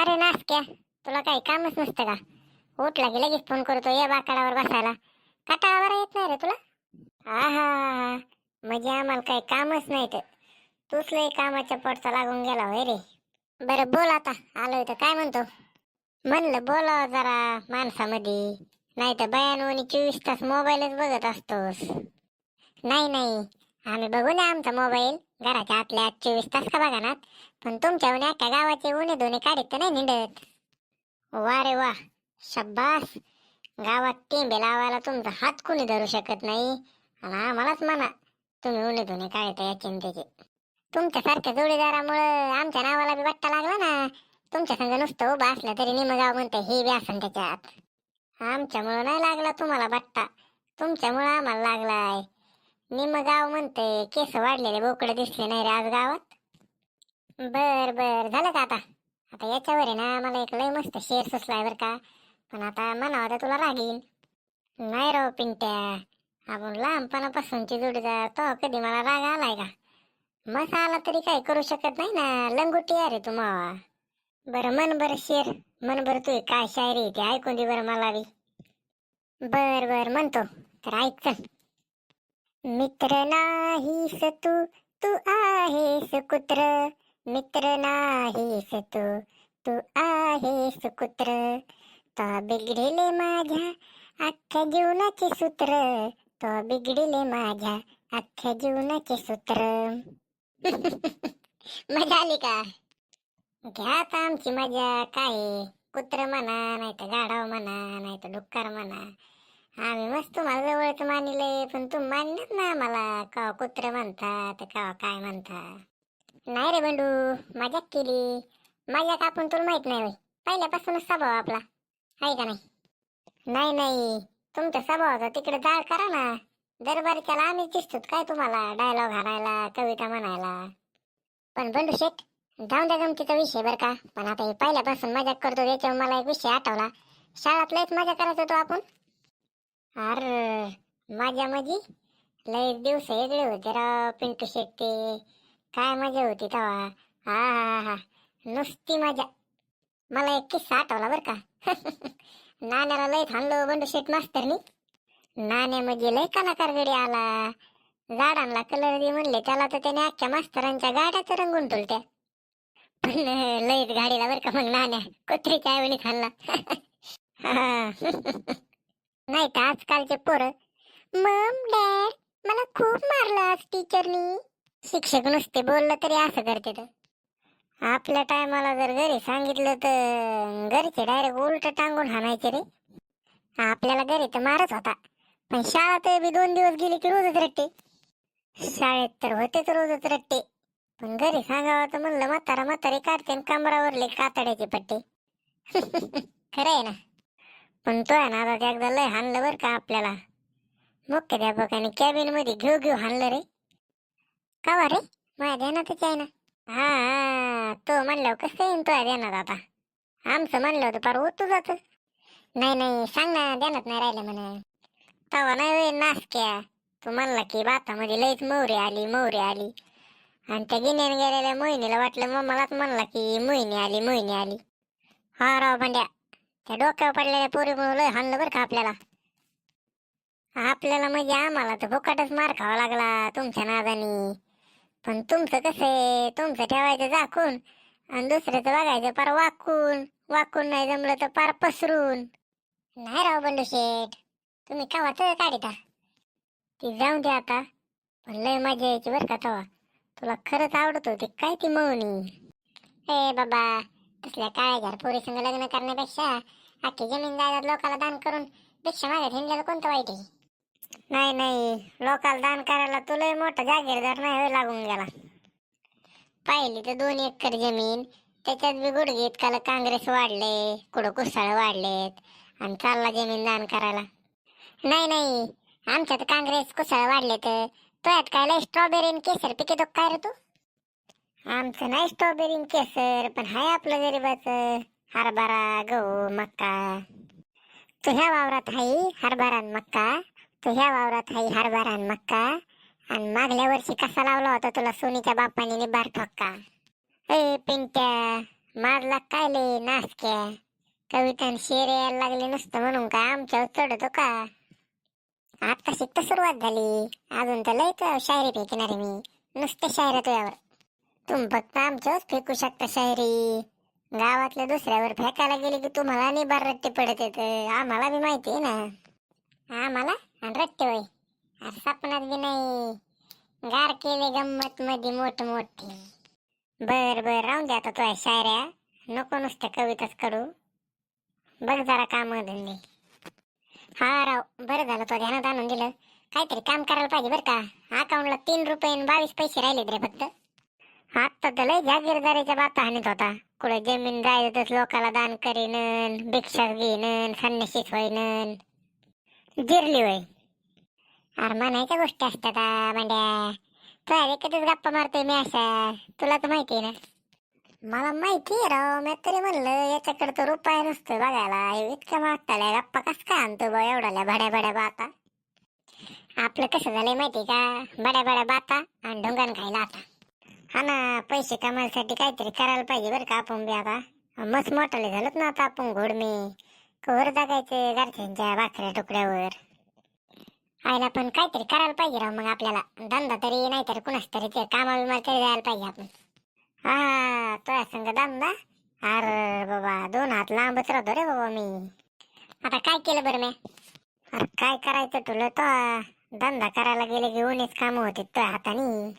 का रे नासक्या, तुला काही कामच नसतं का? उठला की लगेच फोन करतो या बाकाडावर बसायला. कटाळा बरा येत नाही रे तुला? हा हा हा, म्हणजे आम्हाला काही कामच नाही तर तूच लय कामाच्या पडता लागून गेला होय रे. बरं बोल आता, आलोय तर काय म्हणतो? म्हणलं बोलावं जरा माणसामध्ये, नाही तर बयानवणी 24 तास मोबाईलच बघत असतोस. नाही नाही, आम्ही बघू ना आमचा मोबाईल घराच्या आतल्या आत 24 तास का बघा. पण तुमच्या अख्ख्या गावाचे उन्हे दोन्ही काढीत तर नाही निंडत. वा रे वा, शब्बास. गावात टेंबे लावायला तुमचा हात कुणी धरू शकत नाही आणि आम्हालाच म्हणा तुम्ही उन्हे धुणे काढता या चिंतेचे. तुमच्यासारख्या जोडीदारामुळं आमच्या नावाला बी बट्टा लागला ना. तुमच्या संग नुसतं उभं असलं तरी निमगाव म्हणते हे बी असन त्याच्यात. आमच्यामुळं नाही लागला तुम्हाला बट्टा, तुमच्यामुळं आम्हाला लागलाय. निमगाव म्हणते केस वाढलेले बोकडे दिसले नाही रे आज गावात. बर बर, झालं का आता? आता याच्यावर आहे ना मला एक लय मस्त शेर सुचलाय बर का. पण आता म्हणावं तर तुला राग येईल. नाही राव पिंट्या, आपण लहानपणापासूनची जोडीदार, तो कधी मला राग आलाय का? मग आला तरी काही करू शकत नाही ना, लंगोटी आहे रे तू मावा. बरं मन बरं शेर, मन बरं तू काय शायरी ती ऐकून दे बरं मला बी. बर बर म्हणतो, तर ऐक चल. मित्र नाहीस तू, तू आहेस कुत्र. मित्र नाहीस तू, तू आहेस कुत्र. तो बिघडिले माझ्या अख्ख्या जीवनाचे सूत्र. तो बिघडिले माझ्या अख्ख्या जीवनाचे सूत्र. मजा आली का? घ्या आता आमची मजा. काय कुत्र म्हणा, नाही तर गाढव म्हणा, नाही तर डुक्कर म्हणा, आम्ही मस्त तुम्हाला जवळच मानिले. पण तुम्ही मानत ना आम्हाला, का कुत्र म्हणता तर का काय म्हणता. नाही रे बंडू, मजाक केली. मजाक आपण तुला माहित नाही होय, पहिल्यापासूनच स्वभाव आपला आहे का नाही? नाही नाही, तुमच्या स्वभावाचा तिकडे जाळ करा ना. दरबारच्याला आम्ही दिसतो काय तुम्हाला डायलॉग हाणायला, कविता म्हणायला. पण बंडू शेठ, जाऊन द्या गमतीचा विषय बर का. पण आता हे पहिल्यापासून मजाक करतो त्याच्यावर मला एक विषय आठवला. शाळात लयच मजा करायचो तो आपण. अरे माझ्या म्हणजे लय दिवस वेगळे होते राव पिंटू शेट ते. काय मजा होती तेव्हा. हा हा हा, नुसती मजा. मला एक किस्सा आठवला बर का. नाण्याला लय थांबलो बंडू शेट मास्तरनी. नाण्या म्हणजे लय कलाकार गडी आला. झाडांना कलर दे म्हणले त्याला तर त्याने अख्ख्या मास्तरांच्या गाड्याच रंगून ठेवत्या. पण लयच गाडीला बर का मग नाण्या कुत्रीच्या ऐवणी खाल्ला. नाही तर आजकालचे पोरं, मम डॅड मला खूप मारलं आज टीचरनी. शिक्षक नुसते बोललं तरी असं करते तर. आपल्या टायमाला जर घरी सांगितलं तर घरचे डायरेक्ट उलट टांगून हाणायचे रे. आपल्याला घरी तर मारच होता, पण शाळा तर बी 2 दिवस गेली की रोजच रट्टे. शाळेत तर होतेच रोजच रट्टे, पण घरी सांगावं तर म्हणलं म्हातारा म्हातारी काढते कमरावरले कातड्याचे पट्टे. खरं आहे ना. पण तो आहे ना आता एकदा लय हाणलं बर का आपल्याला. मुख्याध्यापकाने कॅबिन मध्ये घेऊ घेऊ हाणलं रे. का रे? माझ्या ध्यानातच आहे ना. हा हा, तो म्हणल्यावर कसं येईन तो ध्यानात आता. आमचं म्हणलं होतं पार होतो जात. नाही नाही, सांग ना ध्यानात नाही राहिलं म्हणे. तवा नाही वे नासक्या, तू म्हणला की भातामध्ये लईच मोहरी आली मोहरी आली. आणि त्या गिन्यान गेलेल्या मोहिनीला वाटलं मम्मालाच म्हणला की मोहिनी आली मोहिनी आली. हा राव भांड्या, त्या डोक्यावर पडलेल्या पोरीमुळे लय हाणलं बरं का आपल्याला. आपल्याला म्हणजे आम्हाला तर फुकटच मार खावा लागला तुमच्या नादानी. पण तुमचं कसं आहे, तुमचं ठेवायचं झाकून आणि दुसऱ्याचं बघायचं पार वाकून. वाकून नाही जमलं तर पार पसरून. नाही राव बंडू शेठ, तुम्ही कावाच काढिता. ती जाऊन दे आता. पण लय मजा यायची बरं का तवा. तुला खरंच आवडत होती काय ती मौनी? ए बाबा, तसल्या काळ्या पोरी संग लग्न करण्यापेक्षा अख्खी जमीन जायदाद लोकांना दान करून भिक्षा मागत हिंडलेलं कोणतं वाईट आहे? नाही नाही, लोकांना दान करायला तुला मोठा जागीरदार नाही होय लागून गेला. पाहिली तर 2 एकर जमीन, त्याच्यात बी गुडघे इतकाला काँग्रेस वाढले, कुठं कुसाळ वाढलेत, आणि चालला जमीन दान करायला. नाही नाही, आमच्यात काँग्रेस कुसाळ वाढले तर तुझ्यात काय लय स्ट्रॉबेरी केसर पिके काय रे तू? आमचं नाही स्ट्रॉबेरी केसर, पण हाय आपलं गरीबाचं हरभरा गहू मक्का. तुझ्या वावरात हाय हरभरा मक्का, तुझ्या वावरात हाय हरभरा मक्का. आणि मागल्या वर्षी कसा लावला होता तुला सोनीच्या बापाने निबार ठोका. ए पिंट्या, माझला काय लय नासक्या कविता आणि शेर यायला लागले नसतं म्हणून काय आमच्यावर चढतो का? आता शिकत सुरुवात झाली, अजून तर लयच शायरी फेकणार आहे मी. नुसते शायऱ्या तुझ्यावर. तुम्ही फक्त आमच्यावरच फेकू शकता शायरी. गावातल्या दुसऱ्यावर फेकायला गेले की तुम्हाला आणि बार रट्टे पडत येत. आम्हाला बी माहिती आहे ना. आम्हाला आणि रट्टे होय, अरे सपनात बी नाही. गार केले गंमत मध्ये मोठ मोठी. बर बर राहून दे आता तुझ्या शायऱ्या. नको नुसत्या कविताच कडू. बघ जरा काम धंदे. हा राव, बरं झालं तो ध्यानात आणून दिलं. काहीतरी काम करायला पाहिजे बरं का. अकाउंटला 3 रुपये आणि 22 पैसे राहिलेत रे फक्त. आता तर लय जागीरदारीच्या बाता हाणीत होता. कुठे जमीन जायतच लोकाला दान करीन, भिक्षा घेईन, संन्याशीच होईन. जिरली होय. अरे म्हणायच्या गोष्टी असतात मांड्या. तुझ्या कधीच गप्पा मारतोय मी अशा, तुला तर माहिती आहे ना. मला माहिती आहे राव, मी तरी म्हणलं याच्याकडे तर रुपया नसतो बघायला. इतक्या मागताल्या गप्पा कस काय आणतो बा एवढ्या बड्या बड्या बाता. आपलं कसं झालंय माहिती का, बड्या बड्या बाता आणि ढोंगान खायला आता. हा ना, पैसे कमायसाठी काहीतरी करायला पाहिजे बरं का आपण बी आता. मस्त मोठाले झालोत ना आता आपण घोडमे. कवर जगायचे घरच्यांच्या भाकऱ्या तुकड्यावर. आईला पण काहीतरी करायला पाहिजे राव मग आपल्याला. धंदा तरी नाहीतर कुणाच तरी ते कामा बिमा तरी जायला पाहिजे आपण. हा तुझ्या संग धंदा. अरे बाबा 2 हात लांबच राहतो रे बाबा मी. आता काय केलं बरं मी? अरे काय करायचं तुला तो. धंदा करायला गेले की उन्हीच काम होते तुझ्या हाताने.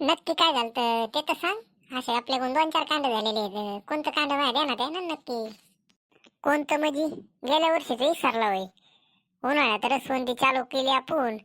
नक्की काय झालं ते तर सांग. असे आपल्याकडून 2-4 कांड झालेले आहेत. कोणतं कांड माझ्या ध्यानात आहे ना नक्की? कोणतं म्हणजे? गेल्या वर्षीच विसरला होय. उन्हाळ्यात रसवंती चालू केली आपण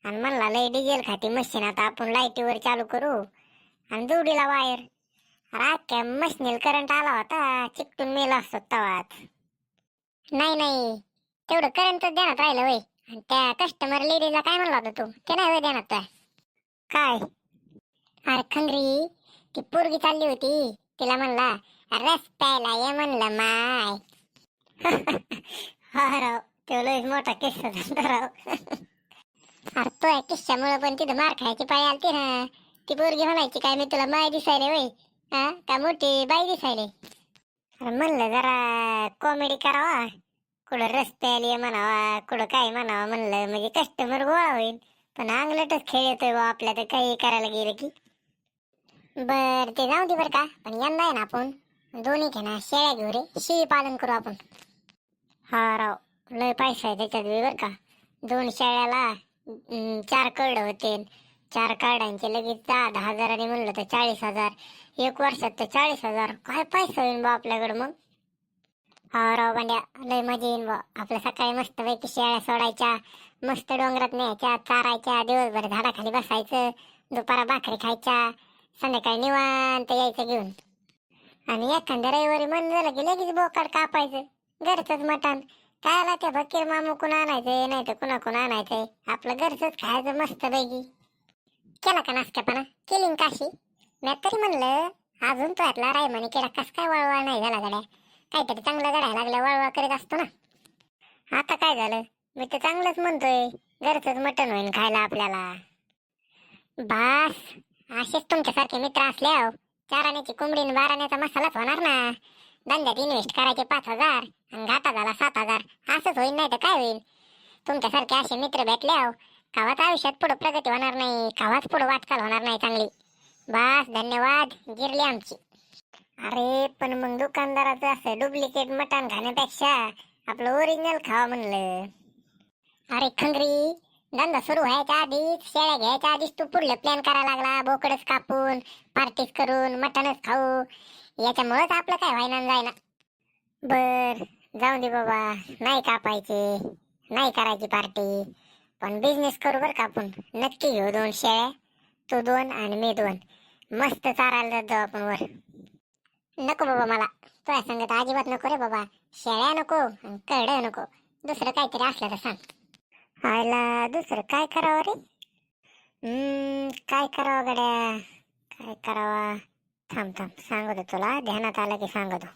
आणि म्हणला लय डिझेल खाती मशीन, आता आपण लाईटीवर चालू करू आणि जोडीला वायर. अख्ख्या मशीनीला करंट आला होता, चिकटून मेला असतो तवाच. नाही नाही, तेवढं करंट ध्यानात राहिलं वय. आणि त्या कस्टमर लेडीजला काय म्हणला होता तू, ते नाही वय ध्यानात तुझ्या? काय? अरे खंगरी, ती पोरगी चालली होती, तिला म्हणला रस प्यायला ये म्हणलं माय. हा राव, तो लयच मोठा किस्सा झाला राव. अरे तो या किस्सामुळे पण तिथं मार खायची पाळी आलती ना. ती पोरगी म्हणायची काय मी तुला माय दिसायले वय, हा का मोठी बाई दिसायले. अरे म्हणलं जरा कॉमेडी करावा, कुठं रस्ते आली म्हणावा, कुठं काय म्हणावा म्हणलं, म्हणजे कस्टमर गोळा होईल. पण अंगलटच खेळ येतोय बा आपल्या, तर काही करायला गेलं की. बर ते जाऊ दे बर का, पण यंदा आहे ना आपण दोन्ही घे ना शेळ्या घेऊ रे, शेळी पालन करू आपण. हा राव, लय पैसा आहे त्याच्यात बर का. 2 शेळ्याला 4 कळड होते. 4 कार्डांचे लगेच 10-10 हजाराने म्हणलं तर 40,000. 1 वर्षात तर 40,000. काय पैसा होईल बा आपल्याकडे मग. हा राव भांड्या, लय मजा येईन बा. आपल्या सकाळी मस्त पैकी शेळ्या सोडायच्या, मस्त डोंगरात न्यायच्या, चारायच्या, दिवसभर झाडाखाली बसायचं, दुपारा भाकरी खायच्या, संध्याकाळी निवांत यायचं घेऊन. आणि एखाद्या रविवारी मन झालं की लगेच बोकाड कापायचं, घरचंच मटण. कायला त्या फकीर मामू कुणा आणायचंय नाही तर कुणा आणायचंय, आपलं घरचंच खायचं मस्त पैकी. केला का नाश्त्यापणा, केली न काशी? मी तरी म्हणलं अजून तो यातला रायमाने केला कस काय वळवळ नाही झाला गड्या. काहीतरी चांगलं घडायला लागलं वळवळ करीत असतो ना. आता काय झालं, मी तर चांगलंच म्हणतोय, घरचंच मटण होईन खायला आपल्याला. बास, असेच तुमच्यासारखे मित्र असल्यावर 4 आण्याची कोंबडी आणि 12 आण्याचा मसालाच होणार ना. धंद्यात इन्व्हेस्ट करायचे 5,000 आणि घाटा झाला 7,000. असंच होईल नाही तर काय होईल. तुमच्यासारखे असे मित्र भेटल्यावर कावाच आयुष्यात पुढे प्रगती होणार नाही, कावाच पुढे वाटचाल होणार नाही चांगली. बास धन्यवाद, गिरली आमची. अरे पण मग दुकानदाराचं असं डुप्लिकेट मटण खाण्यापेक्षा आपलं ओरिजिनल खावा म्हणलं. अरे खंगरी, धंदा सुरू व्हायच्या आधीच, शेळ्या घ्यायच्या आधीच तू पुढलं प्लॅन करायला लागला. बोकडच कापून पार्टीज करून मटणच खाऊ, याच्यामुळेच आपलं काय व्हायना जायना. बर जाऊ दे बाबा, नाही कापायचे, नाही करायची पार्टी, पण बिझनेस करू बर का आपण. नक्की घेऊ 2 शेळ्या, तू 2 आणि मी 2. मस्त चारायला जाऊ आपण वर. नको बाबा, मला तुझ्या सांगत अजिबात नको रे बाबा. शेळ्या नको आणि करड्या नको, दुसरं काहीतरी असलं तर सांग. आयला दुसरं काय करावं रे? काय करावं गड्या, काय करावा. थांब थांब सांगतो तुला, ध्यानात आलं की सांगतो.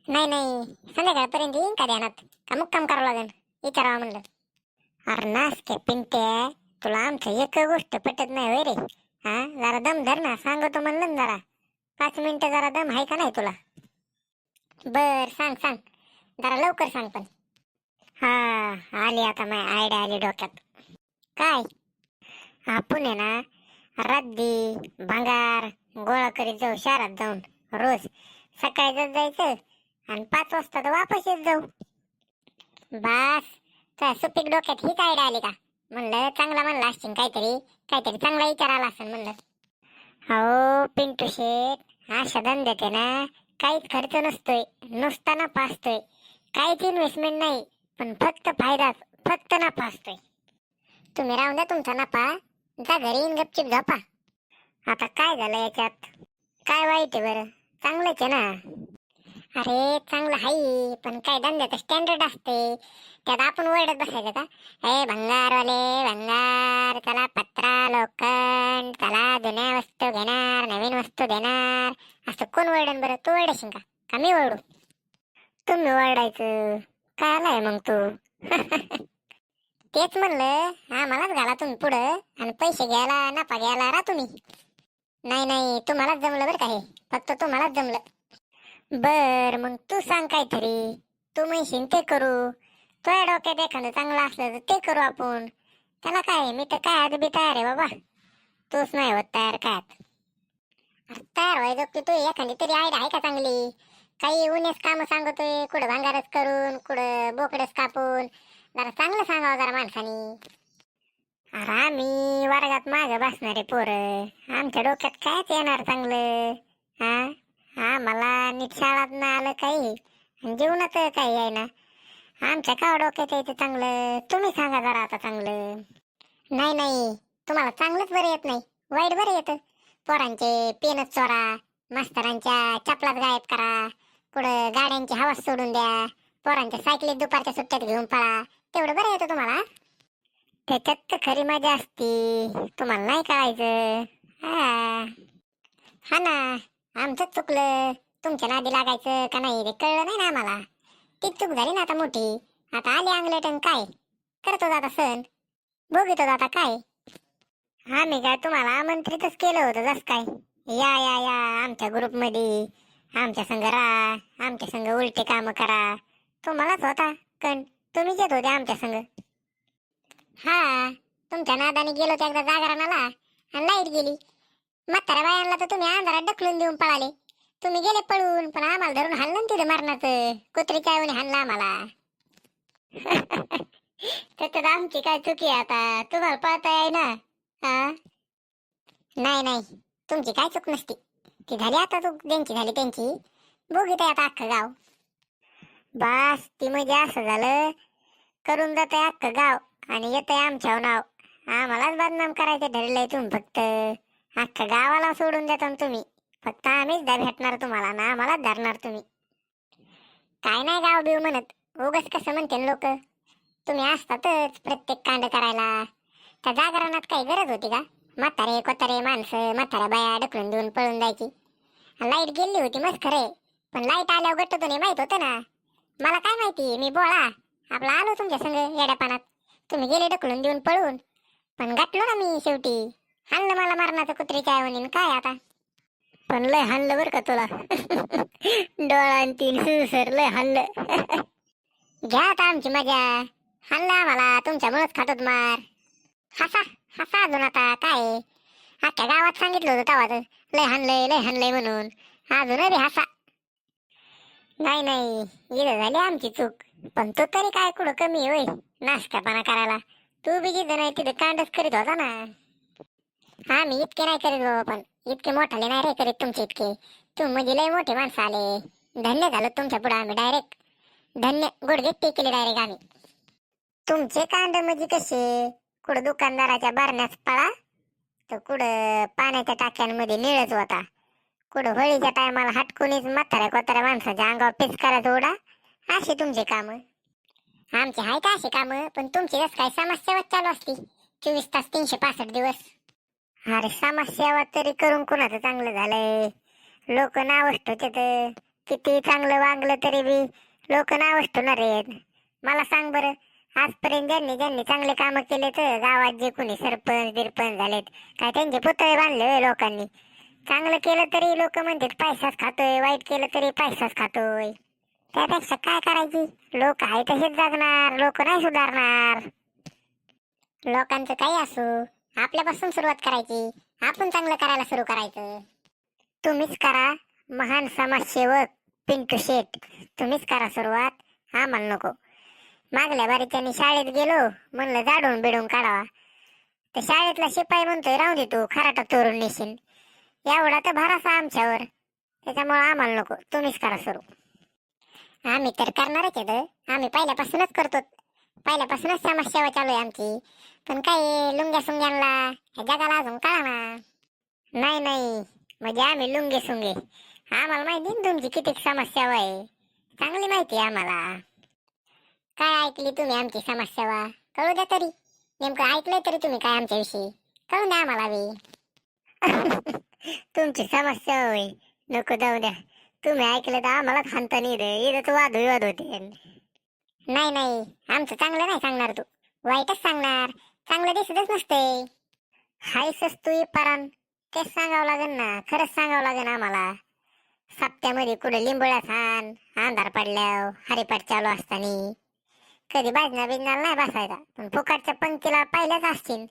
नाही नाही, संध्याकाळपर्यंत येईन का ध्यानात, का मुक्काम करावं लागेल विचारावं म्हणलं. अरे नासके पिंट्या, तुला आमचं एक गोष्ट पटत नाही होय रे. हा जरा दम धर ना, सांगतो म्हणलं ना जरा. 5 मिनिटं जरा दम आहे का नाही तुला? बर सांग सांग, जरा लवकर सांग पण. हा, आली आता माझी आयडिया आली डोक्यात. काय? आपण आहे ना रद्दी भंगार गोळा करीत जाऊ शहरात जाऊन. रोज सकाळी जायचं आणि 5 वाजता तर वापस येत जाऊ. बास, त्या सुपीक डोक्यात हीच आयडिया आली का? म्हणलं चांगला म्हणला असशील काहीतरी, काहीतरी चांगला विचार आला असेल म्हणलं. हो पिंटू शेठ, अशा धंद्यात आहे ना काहीच खर्च नसतोय, नुसता नफा असतोय. काहीच इन्व्हेस्टमेंट नाही, पण फक्त फायदाच, फक्त नफा असतोय. तुम्ही राहून द्या तुमचा नफा, जा घरी येऊन गपचिप झोपा. आता काय झालं याच्यात? काय वाईट आहे बरं? चांगलंच आहे ना. अरे चांगलं आहे, पण काय धंद्याचं स्टँडर्ड असते, त्यात आपण ओरडत बसायचं का? हे भंगारवाले भंगार, त्याला पत्रा लोखंड, त्याला जुन्या वस्तू घेणार नवीन वस्तू देणार, असं कोण ओरडन बरं? तू ओरडशील का मी ओरडू? तुम्ही ओरडायचं काय आलाय मग तू? तेच म्हणलं, आम्हालाच घाला तुम्ही पुढं आणि पैसे घ्यायला नफा घ्यायला राहा तुम्ही. नाही नाही, तुम्हालाच जमलं बरं का हे, फक्त तुम्हालाच जमलं. बर मग तू सांग काहीतरी, तू म्हणशील ते करू. तुझ्या डोक्यात एखादं चांगलं असलं तर ते करू आपण. त्याला काय, मी तर काय आज बी तयार आहे बाबा. तूच नाही होत तयार काय? तयार व्हायचं की तू एखादी तरी आयडिया आहे का चांगली? काही उन्हेच काम सांगतोय, कुठं भांगारच करून कुठं बोकडच कापून. जरा चांगलं सांगावं जरा माणसानी. अरे आम्ही वर्गात मागं बसणारे पोरं, आमच्या डोक्यात कायच येणार चांगलं? हा हा, मला नीट शाळात ना आलं काही आणि जीवनात काही आहे ना. आमच्या का डोक्यात यायचं चांगलं? तुम्ही सांगा जरा आता चांगलं. नाही नाही, तुम्हाला चांगलंच बरं येत नाही, वाईट बरं येतं. पोरांचे पेनच चोरा, मास्तरांच्या चपलात गायब करा, कुठं गाड्यांची हवा सोडून द्या, पोरांच्या सायकलीत दुपारच्या सुट्ट्यात घेऊन पळा, तेवढं बरं येतं तुम्हाला. त्याच्यात तर खरी मजा असती, तुम्हाला नाही कळायचं. हा हा ना, आमचं चुकलं, तुमच्या नादी लागायचं का नाही ते कळलं नाही ना आम्हाला. ती चूक झाली ना आता मोठी. आता आले अंगलटन काय करतो आता सण बघितो आता काय. आम्ही काय तुम्हाला आमंत्रितच केलं होतं जस काय, या या या आमच्या ग्रुप मध्ये, आमच्या संग राहा, आमच्या संग उलटे काम करा. तुम्हालाच होता कण, तुम्हीच येत होते आमच्या संग. हा, तुमच्या नादाने गेलो त्या एकदा जागरणाला आणि लाईट गेली. म्हाताऱ्या बायांना तर तुम्ही अंधारात ढकलून देऊन पळाले. तुम्ही गेले पळून, पण आम्हाला धरून हाणलं तिथे मरणाचं, कुत्रीच्या आईने हाणलं आम्हाला. त्याच्यात आमची काय चुकी आहे आता? तुम्हाला पळता आहे ना. हा नाही नाही, तुमची काय चूक नसती. ती झाली आता चूक, ज्यांची झाली त्यांची. बघित आता अख्खं गाव. बास, ती म्हणजे असं झालं, करून जातंय अख्खं गाव आणि येतंय आमच्यावर नाव. आम्हालाच बदनाम करायचं ठरलंय तुम्ही फक्त. अख्खा गावाला सोडून देता ना तुम्ही, फक्त आम्हीच भेटणार तुम्हाला ना, आम्हालाच धरणार तुम्ही. काय नाही गाव बिव म्हणत, उगाच कसं म्हणते लोक. तुम्ही असतातच प्रत्येक कांड करायला. त्या जागरणात काही गरज होती का? म्हातारे कोतारे माणसं, म्हाताऱ्या बाया ढकलून देऊन पळून जायची. लाईट गेली होती मस्त खरे, पण लाईट आल्यावर गट्ट तुम्ही माहित होतं ना. मला काय माहिती, मी बोळा आपला आलो तुमच्या संग येड्यापानात. तुम्ही गेले ढकलून देऊन पळून, पण गाठलो ना मी शेवटी. हाणलं मला मरणाचं कुत्रीच्या आईवणीन काय आता. पण लय हाणलं बर का तुला. डोळा तीन सुसर लय हाणलं. घ्या आता आमची मजा. हाणलं आम्हाला तुमच्यामुळेच खातोत मार. हसा हसा अजून आता काय. अख्ख्या गावात सांगितलं होतं तेव्हाच, लय हाणलंय म्हणून. अजून बी हसा. नाही नाही, इथं झाली आमची चूक, पण तू तरी काय कुठं कमी होय नाशकापणा करायला. तू बी जिथं नाही तिथे कांडच करीत होता ना. हा मी इतके नाही करीत बाबा, पण इतके मोठाले नाही रे करीत तुमचे इतके. तुम्ही म्हणजे लय मोठे माणसं आले, धन्य झालं तुमच्या पुढे आम्ही डायरेक्ट. धन्य गुडघे टेकले डायरेक्ट आम्ही. तुमचे कांड म्हणजे कसे? कुठं दुकानदाराच्या बारण्यास पळा, तर कुठं पाण्याच्या टाक्यांमध्ये निळच होता, कुठं होळीच्या टायमाला हटकूनच म्हाताऱ्या कोताऱ्या माणसाच्या अंगावर पिचकाराचा उडा. असे तुमचे काम. आमचे आहेत असे काम, पण तुमची जस काय समाजसेवा चालू असती 24 तास 365 दिवस. अरे समाजसेवा तरी करून कुणाचं चांगलं झालंय? लोक नावच ठेवतात. किती चांगलं वागलं तरी बी लोक नावच ठेवणार आहेत. मला सांग बरं, आजपर्यंत ज्यांनी ज्यांनी चांगले काम केले तर गावात जे कोणी सरपंच बिरपंच झालेत, काय त्यांचे पुतळे बांधले लोकांनी? चांगलं केलं तरी लोक म्हणतात पैसाच खातोय, वाईट केलं तरी पैसाच खातोय. त्यापेक्षा काय करायची, लोक आहे तसेच जगणार, लोक नाही सुधारणार. लोकांचं काही असो, आपल्यापासून सुरुवात करायची, आपण चांगलं करायला सुरू करायचं. तुम्हीच करा महान समाजसेवक पिंटू शेठ, तुम्हीच करा सुरुवात, आम्हाला नको. मागल्या बारीच्यानी शाळेत गेलो, म्हणलं जाडून बिडून काढावा, तर शाळेतला शिपाई म्हणतोय राहू दे तू खराटा चोरून नेशील. एवढा तर भरासा आमच्यावर, त्याच्यामुळे आम्हाला नको, तुम्हीच करा सुरू. आम्ही तर करणारच आहे, आम्ही पहिल्यापासूनच करतो, पहिल्यापासूनच समाजसेवा चालू आहे आमची. पण काय लुंग्या सुंग्यांना ह्या जगाला अजून कळा ना. नाही नाही, म्हणजे आम्ही लुंगे सुंगे, आम्हाला माहिती ना तुमची किती समाजसेवा आहे, चांगली माहिती आहे आम्हाला. काय ऐकली तुम्ही आमची समाजसेवा, कळू द्या तरी. नेमकं ऐकलंय तरी तुम्ही काय आमच्याविषयी, कळून द्या आम्हाला बी. तुमची समस्या होय, नको जाऊ द्या. तुम्ही ऐकलं तर आम्हाला खांता नाही रे, इथं वाद होते. नाही नाही, आमचं चांगलं नाही सांगणार तू, वाईटच सांगणार, चांगलं दिसतच नसते. हायसच तू परान, तेच सांगावं लागेल ना, खरंच सांगावं लागेल आम्हाला. सप्त्यामध्ये कुठे लिंबोळ्या छान, अंधार पडल्यावर हरिपाठ चालू असताना कधी बाजण्या बिजण्याला नाही बसायचा, पण फुकटच्या पंक्तीला पहिल्याच असतील.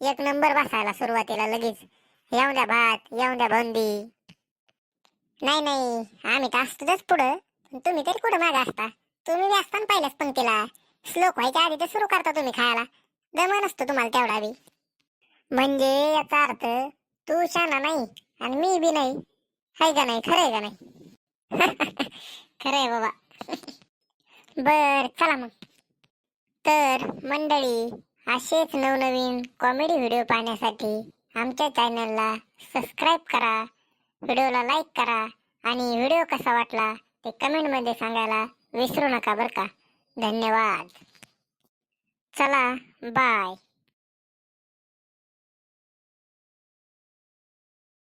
एक नंबर बसायला सुरुवातीला लगेच, येऊन द्या भात, येऊन द्या बंदी. नाही नाही, आम्ही तर असतोच पुढं, पण तुम्ही तरी कुठं मागे असता. तुम्ही बी असता ना पहिल्याच पंक्तीला, श्लोक व्हायच्या आधी तर सुरू करता तुम्ही खायला, दम नसतो तुम्हाला तेवढा बी. म्हणजे याचा अर्थ तू शाना नाही आणि मी बी नाही, हाय का नाही, खरंय का नाही? खरंय बाबा. बर चला मग. तर मंडळी, असेच नवनवीन कॉमेडी व्हिडिओ पाहण्यासाठी आमच्या चॅनलला सबस्क्राईब करा, व्हिडिओला लाईक करा आणि व्हिडिओ कसा वाटला ते कमेंटमध्ये सांगायला विसरू नका बरं का. धन्यवाद. चला बाय.